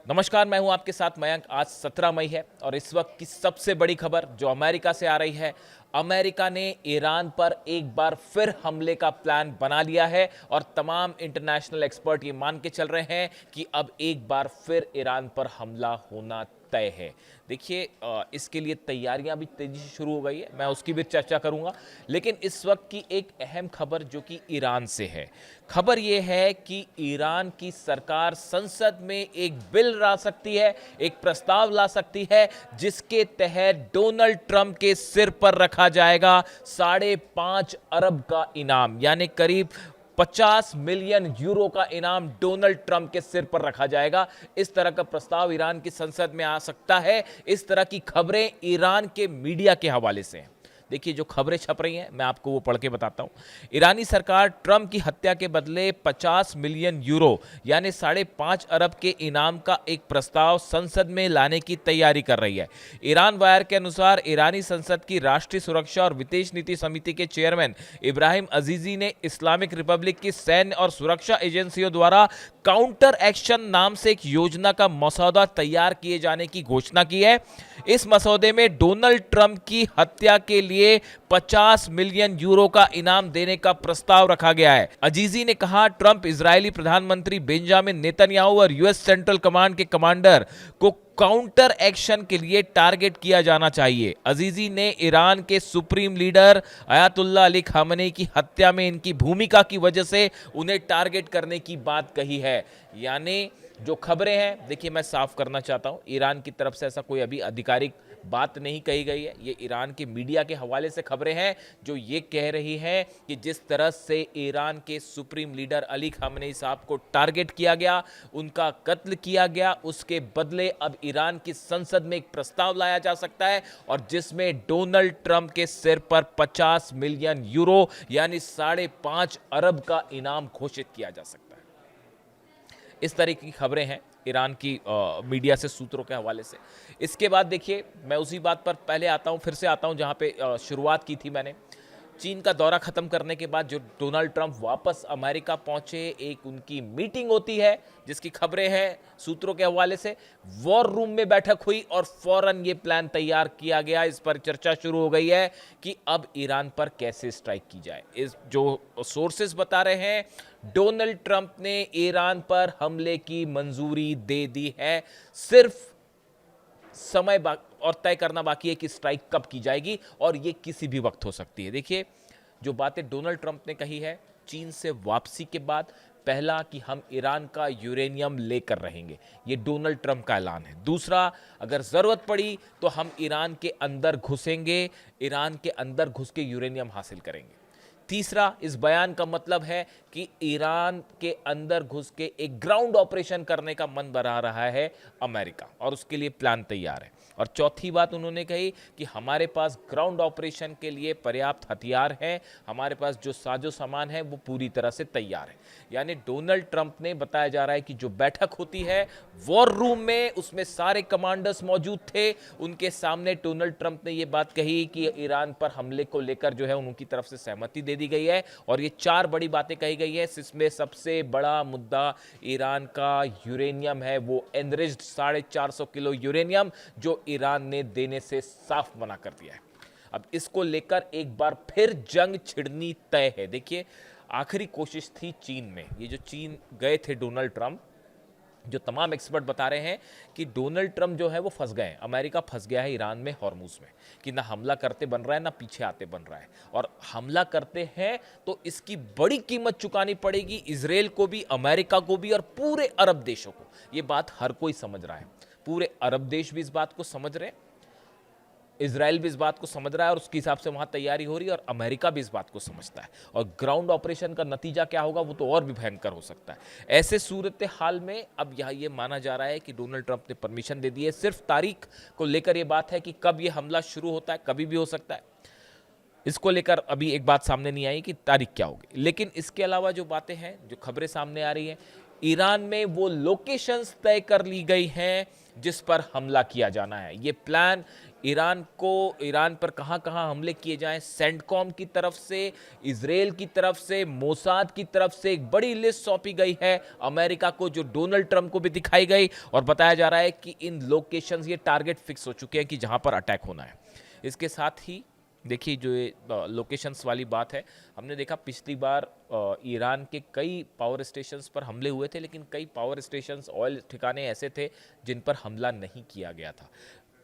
नमस्कार, मैं हूं आपके साथ मयंक। आज 17 मई है और इस वक्त की सबसे बड़ी खबर जो अमेरिका से आ रही है। अमेरिका ने ईरान पर एक बार फिर हमले का प्लान बना लिया है और तमाम इंटरनेशनल एक्सपर्ट ये मान के चल रहे हैं कि अब एक बार फिर ईरान पर हमला होना तय है। देखिए, इसके लिए तैयारियां भी तेजी से शुरू हो गई है, मैं उसकी भी चर्चा करूंगा। लेकिन इस वक्त की एक अहम खबर जो कि ईरान से है। खबर यह है कि ईरान की सरकार संसद में एक बिल ला सकती है, एक प्रस्ताव ला सकती है जिसके तहत डोनाल्ड ट्रंप के सिर पर रखा जाएगा 5.5 अरब का इनाम, यानी करीब 50 मिलियन यूरो का इनाम डोनाल्ड ट्रंप के सिर पर रखा जाएगा। इस तरह का प्रस्ताव ईरान की संसद में आ सकता है। इस तरह की खबरें ईरान के मीडिया के हवाले से हैं। देखिए, जो खबरें छप रही हैं मैं आपको वो पढ़ के बताता हूं। ईरानी सरकार ट्रंप की हत्या के बदले 50 मिलियन यूरो यानी 5.5 अरब के इनाम का एक प्रस्ताव संसद में लाने की तैयारी कर रही है। ईरान वायर के अनुसार ईरानी संसद की राष्ट्रीय सुरक्षा और विदेश नीति समिति के चेयरमैन इब्राहिम अजीजी ने इस्लामिक रिपब्लिक की सैन्य और सुरक्षा एजेंसियों द्वारा काउंटर एक्शन नाम से एक योजना का मसौदा तैयार किए जाने की घोषणा की है। इस मसौदे में डोनाल्ड ट्रंप की हत्या के लिए 50 मिलियन यूरो का इनाम देने का प्रस्ताव रखा गया है। अजीजी ने कहा, ट्रंप इजरायली प्रधानमंत्री बेंजामिन नेतन्याहू और यूएस सेंट्रल कमांड के कमांडर को काउंटर एक्शन के लिए टारगेट किया जाना चाहिए। अजीजी ने ईरान के supreme leader Ayatollah Ali Khamenei की हत्या में इनकी भूमिका की वजह से उन्हें टारगेट करने की बात कही है। यानी जो खबरें हैं, देखिए मैं साफ करना चाहता हूं, ईरान की तरफ से ऐसा कोई अभी आधिकारिक बात नहीं कही गई है। ये ईरान के मीडिया के हवाले से खबरें हैं जो ये कह रही हैं कि जिस तरह से ईरान के सुप्रीम लीडर अली खामेनी साहब को टारगेट किया गया, उनका कत्ल किया गया, उसके बदले अब ईरान की संसद में एक प्रस्ताव लाया जा सकता है और जिसमें डोनाल्ड ट्रंप के सिर पर 50 मिलियन यूरो यानी 5.5 अरब का इनाम घोषित किया जा सकता है। इस तरह की खबरें हैं ईरान की मीडिया से, सूत्रों के हवाले से। इसके बाद देखिए, मैं उसी बात पर पहले आता हूं, फिर से आता हूं जहां पे शुरुआत की थी मैंने। चीन का दौरा खत्म करने के बाद जो डोनाल्ड ट्रंप वापस अमेरिका पहुंचे, एक उनकी मीटिंग होती है जिसकी खबरें हैं सूत्रों के हवाले से। वॉर रूम में बैठक हुई और फौरन ये प्लान तैयार किया गया। इस पर चर्चा शुरू हो गई है कि अब ईरान पर कैसे स्ट्राइक की जाए। इस जो सोर्सेस बता रहे हैं, डोनाल्ड ट्रंप ने ईरान पर हमले की मंजूरी दे दी है। सिर्फ समय और तय करना बाकी है कि स्ट्राइक कब की जाएगी और ये किसी भी वक्त हो सकती है। देखिए, जो बातें डोनाल्ड ट्रंप ने कही है चीन से वापसी के बाद, पहला कि हम ईरान का यूरेनियम लेकर रहेंगे, ये डोनाल्ड ट्रंप का ऐलान है। दूसरा, अगर जरूरत पड़ी तो हम ईरान के अंदर घुसेंगे, ईरान के अंदर घुस के यूरेनियम हासिल करेंगे। तीसरा, इस बयान का मतलब है कि ईरान के अंदर घुस के एक ग्राउंड ऑपरेशन करने का मन बना रहा है अमेरिका और उसके लिए प्लान तैयार है। और चौथी बात उन्होंने कही कि हमारे पास ग्राउंड ऑपरेशन के लिए पर्याप्त हथियार हैं, हमारे पास जो साजो सामान है वो पूरी तरह से तैयार है। यानी डोनाल्ड ट्रंप ने बताया जा रहा है कि जो बैठक होती है वॉर रूम में, उसमें सारे कमांडर्स मौजूद थे। उनके सामने डोनाल्ड ट्रंप ने ये बात कही कि ईरान पर हमले को लेकर जो है उनकी तरफ से सहमति दे दी गई है और ये 4 बड़ी बातें कही गई है। इसमें सबसे बड़ा मुद्दा ईरान का यूरेनियम है, वो एनरिच्ड 450 किलो यूरेनियम जो ईरान ने देने से साफ मना कर दिया है। अब इसको लेकर एक बार फिर जंग छिड़नी तय है। देखिए, आखिरी कोशिश थी चीन में, ये जो चीन गए थे डोनाल्ड ट्रंप, जो तमाम एक्सपर्ट बता रहे हैं कि डोनाल्ड ट्रंप जो है वो फंस गए हैं, अमेरिका फंस गया है ईरान में, हॉर्मुज में, कि ना हमला करते बन रहा है ना पीछे आते बन रहा है। और हमला करते हैं तो इसकी बड़ी कीमत चुकानी पड़ेगी इजराइल को भी, अमेरिका को भी और पूरे अरब देशों को। ये बात हर कोई समझ रहा है, पूरे अरब देश भी इस बात को समझ रहे हैं, इजराइल भी इस बात को समझ रहा है और उसके हिसाब से वहां तैयारी हो रही है और अमेरिका भी इस बात को समझता है। और ग्राउंड ऑपरेशन का नतीजा क्या होगा वो तो और भी भयंकर हो सकता है। ऐसे सूरत हाल में अब यह ये माना जा रहा है कि डोनाल्ड ट्रंप ने परमिशन दे दी है। सिर्फ तारीख को लेकर यह बात है कि कब यह हमला शुरू होता है, कभी भी हो सकता है। इसको लेकर अभी एक बात सामने नहीं आई कि तारीख क्या होगी। लेकिन इसके अलावा जो बातें हैं, जो खबरें सामने आ रही हैं, ईरान में वो लोकेशंस तय कर ली गई हैं जिस पर हमला किया जाना है। ये प्लान ईरान पर कहां कहां हमले किए जाएं, सेंटकॉम की तरफ से, इजराइल की तरफ से, मोसाद की तरफ से एक बड़ी लिस्ट सौंपी गई है अमेरिका को, जो डोनाल्ड ट्रंप को भी दिखाई गई, और बताया जा रहा है कि इन लोकेशंस, ये टारगेट फिक्स हो चुके हैं कि जहां पर अटैक होना है। इसके साथ ही देखिए जो ये लोकेशंस वाली बात है, हमने देखा पिछली बार ईरान के कई पावर स्टेशंस पर हमले हुए थे, लेकिन कई पावर स्टेशंस, ऑयल ठिकाने ऐसे थे जिन पर हमला नहीं किया गया था।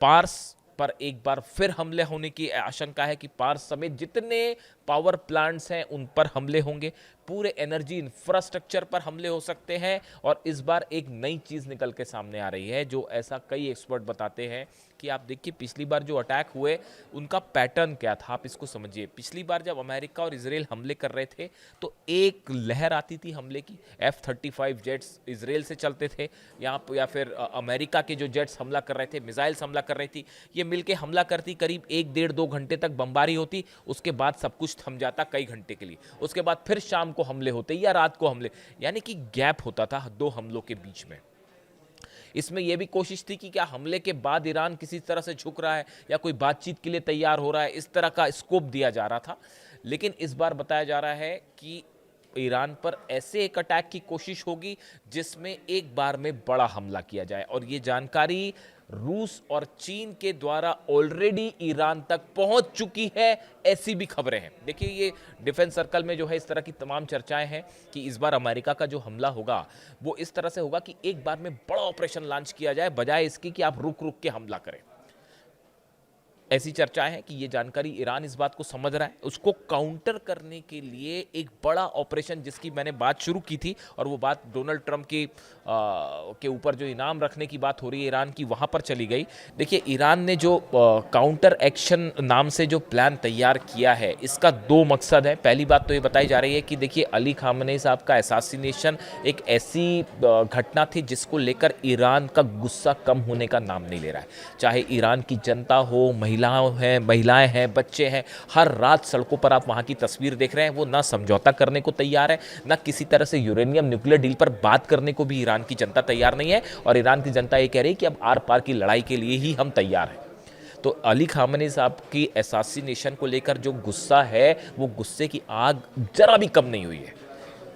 पार्स पर एक बार फिर हमले होने की आशंका है कि पार्स समेत जितने पावर प्लांट्स हैं उन पर हमले होंगे, पूरे एनर्जी इंफ्रास्ट्रक्चर पर हमले हो सकते हैं। और इस बार एक नई चीज़ निकल के सामने आ रही है, जो ऐसा कई एक्सपर्ट बताते हैं कि आप देखिए पिछली बार जो अटैक हुए उनका पैटर्न क्या था, आप इसको समझिए। पिछली बार जब अमेरिका और इजराइल हमले कर रहे थे तो एक लहर आती थी हमले की, F-35 जेट्स इजराइल से चलते थे यहाँ पर, या फिर अमेरिका के जो जेट्स हमला कर रहे थे, मिसाइल्स हमला कर रही थी, ये मिलके हमला करती, करीब 1-1.5-2 घंटे तक बमबारी होती, उसके बाद सब कुछ थम जाता कई घंटे के लिए, उसके बाद फिर शाम को हमले होते या रात को हमले, यानी कि गैप होता था दो हमलों के बीच में। इसमें यह भी कोशिश थी कि क्या हमले के बाद ईरान किसी तरह से झुक रहा है या कोई बातचीत के लिए तैयार हो रहा है, इस तरह का स्कोप दिया जा रहा था। लेकिन इस बार बताया जा रहा है कि ईरान पर ऐसे एक अटैक की कोशिश होगी जिसमें एक बार में बड़ा हमला किया जाए, और ये जानकारी रूस और चीन के द्वारा ऑलरेडी ईरान तक पहुंच चुकी है, ऐसी भी खबरें हैं। देखिए ये डिफेंस सर्कल में जो है इस तरह की तमाम चर्चाएं हैं कि इस बार अमेरिका का जो हमला होगा वो इस तरह से होगा कि एक बार में बड़ा ऑपरेशन लॉन्च किया जाए, बजाय इसकी कि आप रुक रुक के हमला करें। ऐसी चर्चाएं हैं कि ये जानकारी ईरान इस बात को समझ रहा है, उसको काउंटर करने के लिए एक बड़ा ऑपरेशन, जिसकी मैंने बात शुरू की थी, और वो बात डोनाल्ड ट्रंप के ऊपर जो इनाम रखने की बात हो रही है ईरान की, वहां पर चली गई। देखिए ईरान ने जो काउंटर एक्शन नाम से जो प्लान तैयार किया है, इसका दो मकसद है। पहली बात तो ये बताई जा रही है कि देखिए अली खामनेई साहब का असैसिनेशन एक ऐसी घटना थी जिसको लेकर ईरान का गुस्सा कम होने का नाम नहीं ले रहा है। चाहे ईरान की जनता हो, महिलाएं हैं, बच्चे हैं, हर रात सड़कों पर आप वहां की तस्वीर देख रहे हैं, वो ना समझौता करने को तैयार है, ना किसी तरह से यूरेनियम न्यूक्लियर डील पर बात करने को भी ईरान की जनता तैयार नहीं है। और ईरान की जनता ये कह रही है कि अब आर पार की लड़ाई के लिए ही हम तैयार हैं। तो अली खामनेई साहब की असैसिनेशन को लेकर जो गुस्सा है, वो गुस्से की आग जरा भी कम नहीं हुई है।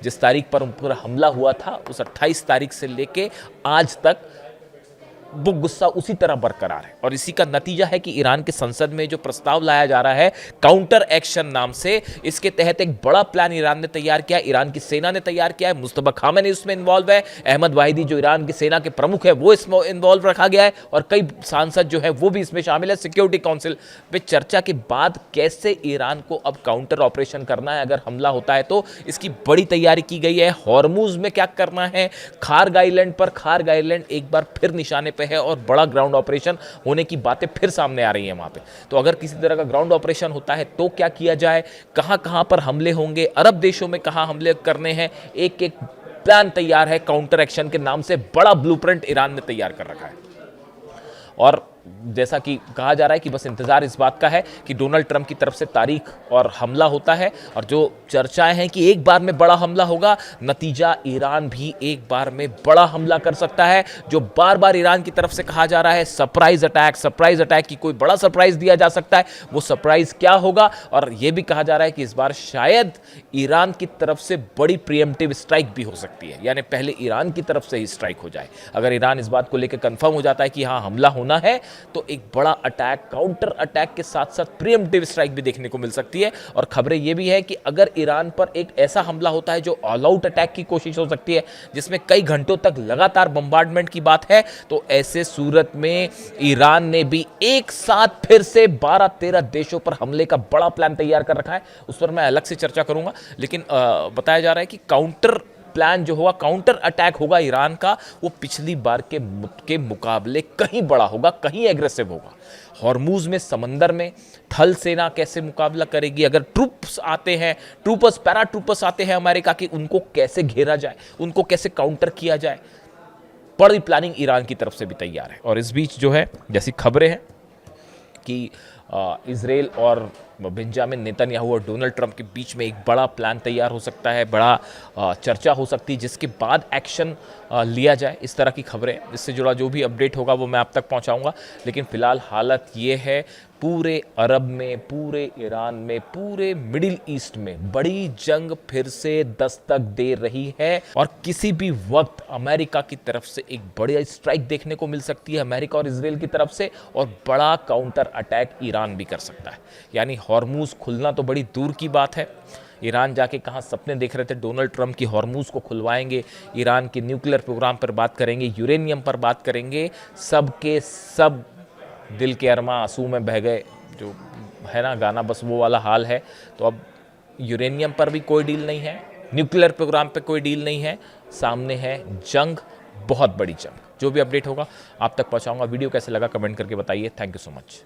जिस तारीख पर उन पर हमला हुआ था, उस 28 तारीख से लेके आज तक वो गुस्सा उसी तरह बरकरार है। और इसी का नतीजा है कि ईरान के संसद में जो प्रस्ताव लाया जा रहा है काउंटर एक्शन नाम से, इसके तहत एक बड़ा प्लान ईरान ने तैयार किया, ईरान की सेना ने तैयार किया है, मुस्तफा खामेनी उसमें इन्वॉल्व है, अहमद वाहिदी जो ईरान की सेना के प्रमुख है वो इसमें इन्वॉल्व रखा गया है, और कई सांसद जो है वो भी इसमें शामिल है। सिक्योरिटी काउंसिल पे चर्चा के बाद कैसे ईरान को अब काउंटर ऑपरेशन करना है अगर हमला होता है तो, इसकी बड़ी तैयारी की गई है। हॉर्मुज में क्या करना है, खार्ग आइलैंड पर, खार्ग आइलैंड एक बार फिर निशाने है, और बड़ा ग्राउंड ऑपरेशन होने की बातें फिर सामने आ रही हैं वहां पे। तो अगर किसी तरह का ग्राउंड ऑपरेशन होता है तो क्या किया जाए, कहां कहां पर हमले होंगे, अरब देशों में कहां हमले करने हैं, एक एक प्लान तैयार है। काउंटर एक्शन के नाम से बड़ा ब्लूप्रिंट ईरान ने तैयार कर रखा है। और जैसा कि कहा जा रहा है कि बस इंतजार इस बात का है कि डोनाल्ड ट्रंप की तरफ से तारीख और हमला होता है, और जो चर्चाएं हैं कि एक बार में बड़ा हमला होगा, नतीजा ईरान भी एक बार में बड़ा हमला कर सकता है। जो बार बार ईरान की तरफ से कहा जा रहा है सरप्राइज अटैक की कोई बड़ा सरप्राइज दिया जा सकता है, वो सरप्राइज क्या होगा। और यह भी कहा जा रहा है कि इस बार शायद ईरान की तरफ से बड़ी प्रीएम्प्टिव स्ट्राइक भी हो सकती है, यानी पहले ईरान की तरफ से ही स्ट्राइक हो जाए। अगर ईरान इस बात को लेकर कंफर्म हो जाता है कि हाँ हमला होना है, तो एक बड़ा अटैक, काउंटर अटैक के साथ साथ प्रीएम्प्टिव स्ट्राइक भी देखने को मिल सकती है। और खबरें यह भी है कि अगर ईरान पर एक ऐसा हमला होता है जो ऑल आउट अटैक की कोशिश हो सकती है, जिसमें कई घंटों तक लगातार बम्बार्डमेंट की बात है, तो ऐसे सूरत में ईरान ने भी एक साथ फिर से 12-13 देशों पर हमले का बड़ा प्लान तैयार कर रखा है। उस पर मैं अलग से चर्चा करूंगा, लेकिन बताया जा रहा है कि काउंटर प्लान जो होगा, काउंटर अटैक होगा ईरान का, वो पिछली बार के मुकाबले कहीं बड़ा होगा, कहीं एग्रेसिव होगा। हॉर्मुज में, समंदर में थल सेना कैसे मुकाबला करेगी, अगर ट्रूप्स आते हैं, पैरा ट्रूपर्स आते हैं अमेरिका की, उनको कैसे घेरा जाए, उनको कैसे काउंटर किया जाए, बड़ी प्लानिंग ईरान की तरफ से भी तैयार है। और इस बीच जो है, जैसी खबरें हैं कि इजराइल और बेंजामिन नेतन्याहू और डोनाल्ड ट्रंप के बीच में एक बड़ा प्लान तैयार हो सकता है, बड़ा चर्चा हो सकती है, जिसके बाद एक्शन लिया जाए। इस तरह की खबरें, इससे जुड़ा जो भी अपडेट होगा वो मैं आप तक पहुंचाऊंगा। लेकिन फिलहाल हालत ये है, पूरे अरब में, पूरे ईरान में, पूरे मिडिल ईस्ट में बड़ी जंग फिर से दस्तक दे रही है और किसी भी वक्त अमेरिका की तरफ से एक बड़ी स्ट्राइक देखने को मिल सकती है, अमेरिका और इजराइल की तरफ से, और बड़ा काउंटर अटैक ईरान भी कर सकता है। यानी हॉर्मूज खुलना तो बड़ी दूर की बात है। ईरान जाके कहाँ सपने देख रहे थे डोनाल्ड ट्रंप की हॉर्मूज को खुलवाएंगे, ईरान के न्यूक्लियर प्रोग्राम पर बात करेंगे, यूरेनियम पर बात करेंगे, सब के सब दिल के अरमा आंसू में बह गए, जो है ना गाना, बस वो वाला हाल है। तो अब यूरेनियम पर भी कोई डील नहीं है, न्यूक्लियर प्रोग्राम पे कोई डील नहीं है, सामने है जंग, बहुत बड़ी जंग। जो भी अपडेट होगा आप तक पहुंचाऊंगा। वीडियो कैसे लगा कमेंट करके बताइए। Thank you so much.